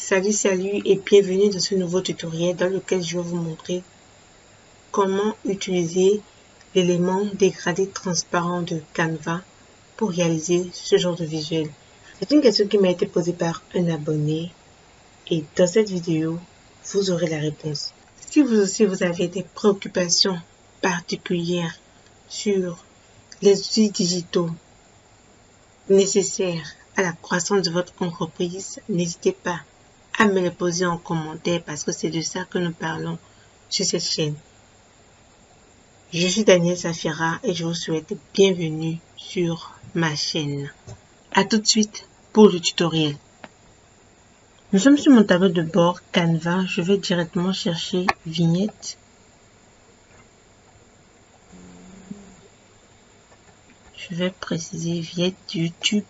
Salut et bienvenue dans ce nouveau tutoriel dans lequel je vais vous montrer comment utiliser l'élément dégradé transparent de Canva pour réaliser ce genre de visuel. C'est une question qui m'a été posée par un abonné et dans cette vidéo, vous aurez la réponse. Si vous aussi vous avez des préoccupations particulières sur les outils digitaux nécessaires à la croissance de votre entreprise, n'hésitez pas à me les poser en commentaire parce que c'est de ça que nous parlons sur cette chaîne. Je suis Daniel Safira et je vous souhaite bienvenue sur ma chaîne. A tout de suite pour le tutoriel. Nous sommes sur mon tableau de bord Canva. Je vais directement chercher vignette. Je vais préciser vignette YouTube.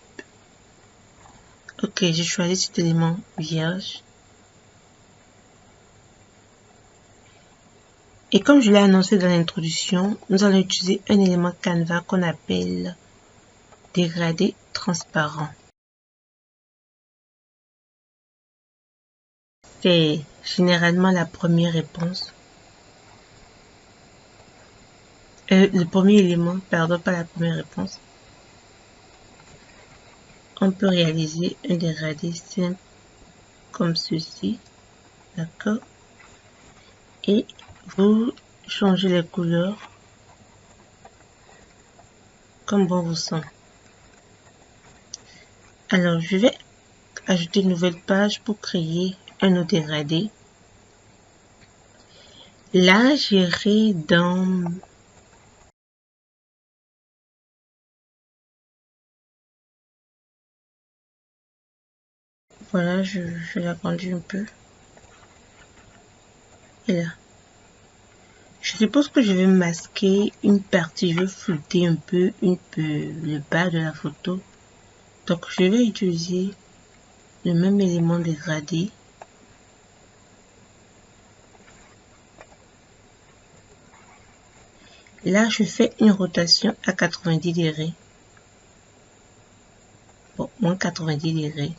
Ok, j'ai choisi cet élément vierge. Et comme je l'ai annoncé dans l'introduction, nous allons utiliser un élément Canva qu'on appelle dégradé transparent. C'est généralement la première réponse. Le premier élément, pardon, pas la première réponse. On peut réaliser un dégradé simple comme ceci. D'accord? Et vous changez les couleurs comme bon vous semble. Alors, je vais ajouter une nouvelle page pour créer un autre dégradé. Là, j'irai dans voilà, je l'agrandis un peu. Et là. Je suppose que je vais masquer une partie, je vais flouter un peu le bas de la photo. Donc je vais utiliser le même élément dégradé. Là, je fais une rotation à 90 degrés. Bon, moins 90 degrés.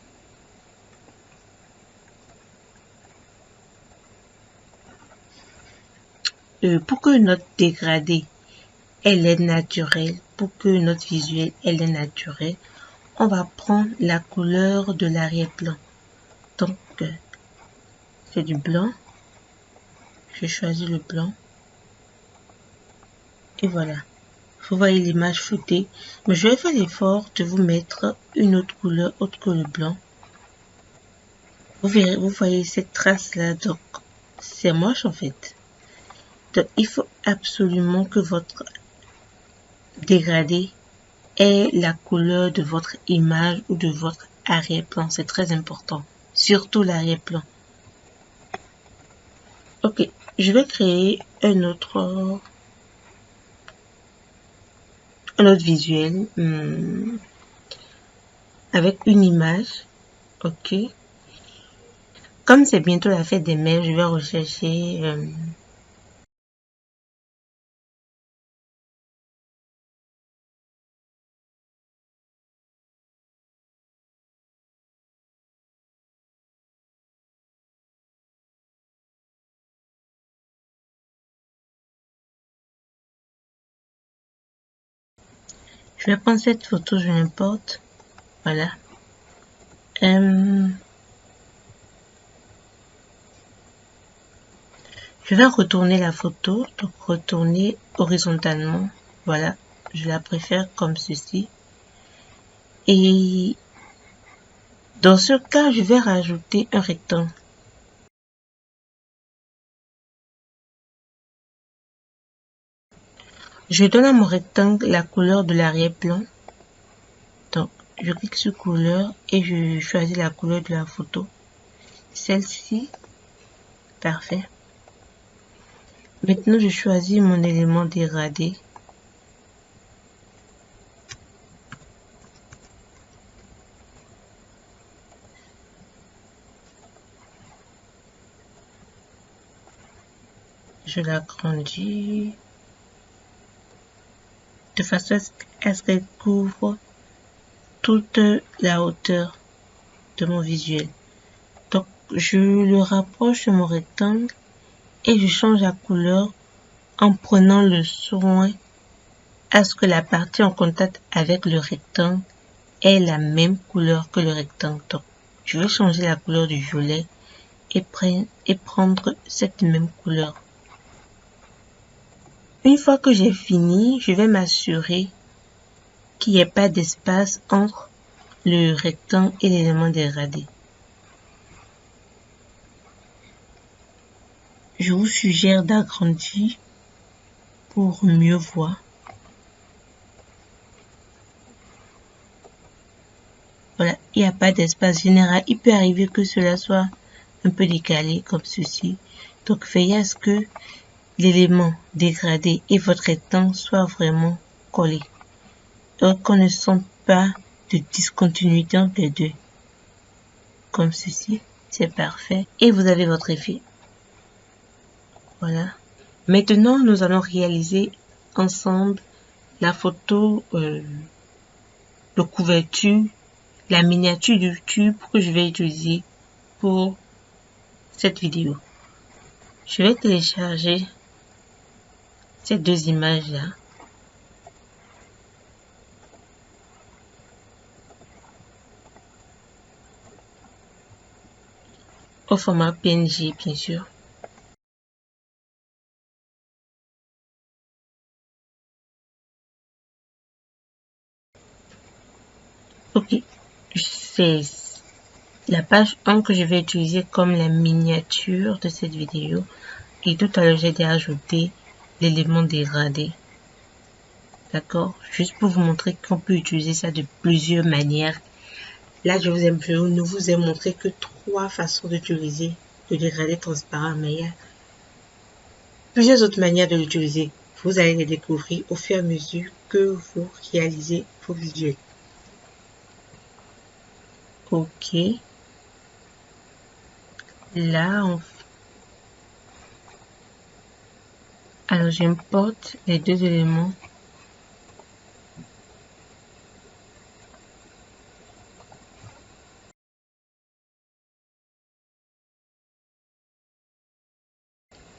Pour que notre dégradé, elle est naturelle, pour que notre visuel, elle est naturelle, on va prendre la couleur de l'arrière-plan. Donc, c'est du blanc. Je choisis le blanc. Et voilà. Vous voyez l'image floutée. Mais je vais faire l'effort de vous mettre une autre couleur autre que le blanc. Vous verrez, vous voyez cette trace là. Donc, c'est moche en fait. Donc, il faut absolument que votre dégradé ait la couleur de votre image ou de votre arrière-plan. C'est très important. Surtout l'arrière-plan. Ok, je vais créer un autre visuel avec une image. Ok. Comme c'est bientôt la fête des mères, je vais rechercher je vais prendre cette photo, je l'importe. Voilà. Je vais retourner la photo, donc retourner horizontalement. Voilà, je la préfère comme ceci. Et dans ce cas, je vais rajouter un rectangle. Je donne à mon rectangle la couleur de l'arrière-plan. Donc, je clique sur couleur et je choisis la couleur de la photo. Celle-ci, parfait. Maintenant, je choisis mon élément dégradé. Je l'agrandis de façon à ce qu'elle couvre toute la hauteur de mon visuel. Donc, je le rapproche de mon rectangle et je change la couleur en prenant le soin à ce que la partie en contact avec le rectangle ait la même couleur que le rectangle. Donc, je vais changer la couleur du violet et prendre cette même couleur. Une fois que j'ai fini, je vais m'assurer qu'il n'y ait pas d'espace entre le rectangle et l'élément dégradé. Je vous suggère d'agrandir pour mieux voir. Voilà, il n'y a pas d'espace général. Il peut arriver que cela soit un peu décalé comme ceci. Donc, veillez à ce que l'élément dégradé et votre rectangle soient vraiment collés. Donc, qu'on ne sente pas de discontinuité entre les deux. Comme ceci, c'est parfait. Et vous avez votre effet. Voilà. Maintenant, nous allons réaliser ensemble la photo de couverture, la miniature de YouTube que je vais utiliser pour cette vidéo. Je vais télécharger ces deux images-là. Au format PNG, bien sûr. Ok, c'est la page 1 que je vais utiliser comme la miniature de cette vidéo. Et tout à l'heure, j'ai déjà ajouté l'élément dégradé. D'accord? Juste pour vous montrer qu'on peut utiliser ça de plusieurs manières. Là, je ne vous ai montré que 3 façons d'utiliser le dégradé transparent, mais il y a plusieurs autres manières de l'utiliser. Vous allez les découvrir au fur et à mesure que vous réalisez vos vidéos. Ok. Là, alors j'importe les deux éléments.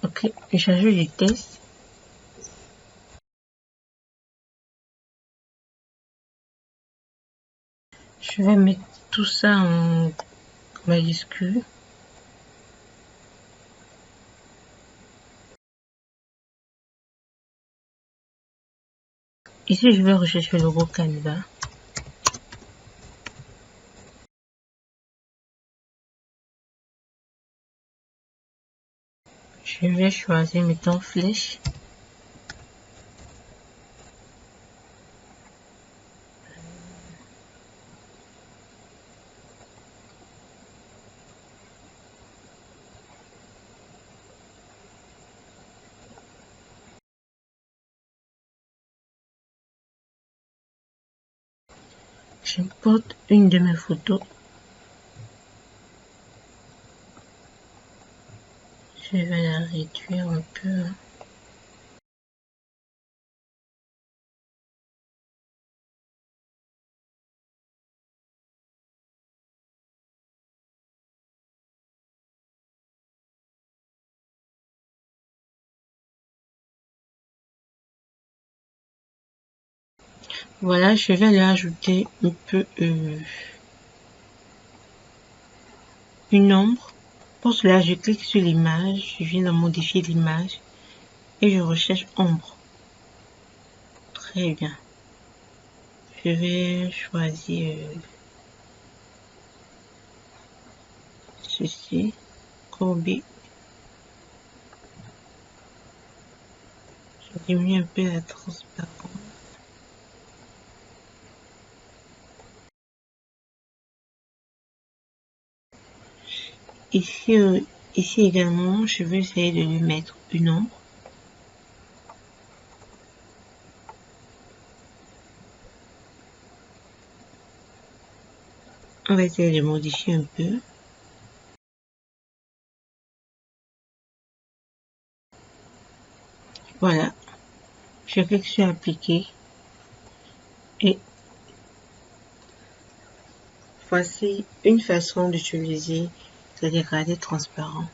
Ok, j'ajoute les tests. Je vais mettre tout ça en majuscule. Ici, je vais rechercher le logo Canva. Je vais choisir mes temps flèches. J'importe une de mes photos. Je vais la réduire un peu. Voilà, je vais lui ajouter un peu une ombre. Pour cela, je clique sur l'image, je viens de modifier l'image et je recherche ombre. Très bien. Je vais choisir ceci, courber. Je diminue un peu la transparence. Ici également, je vais essayer de lui mettre une ombre. On va essayer de modifier un peu. Voilà. Je clique sur appliquer. Et voici une façon d'utiliser de dégradé transparent.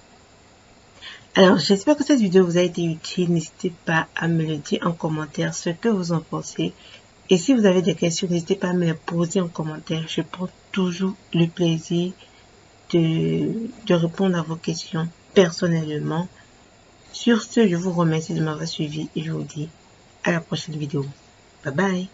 Alors, j'espère que cette vidéo vous a été utile. N'hésitez pas à me le dire en commentaire ce que vous en pensez. Et si vous avez des questions, n'hésitez pas à me les poser en commentaire. Je prends toujours le plaisir de répondre à vos questions personnellement. Sur ce, je vous remercie de m'avoir suivi et je vous dis à la prochaine vidéo. Bye bye.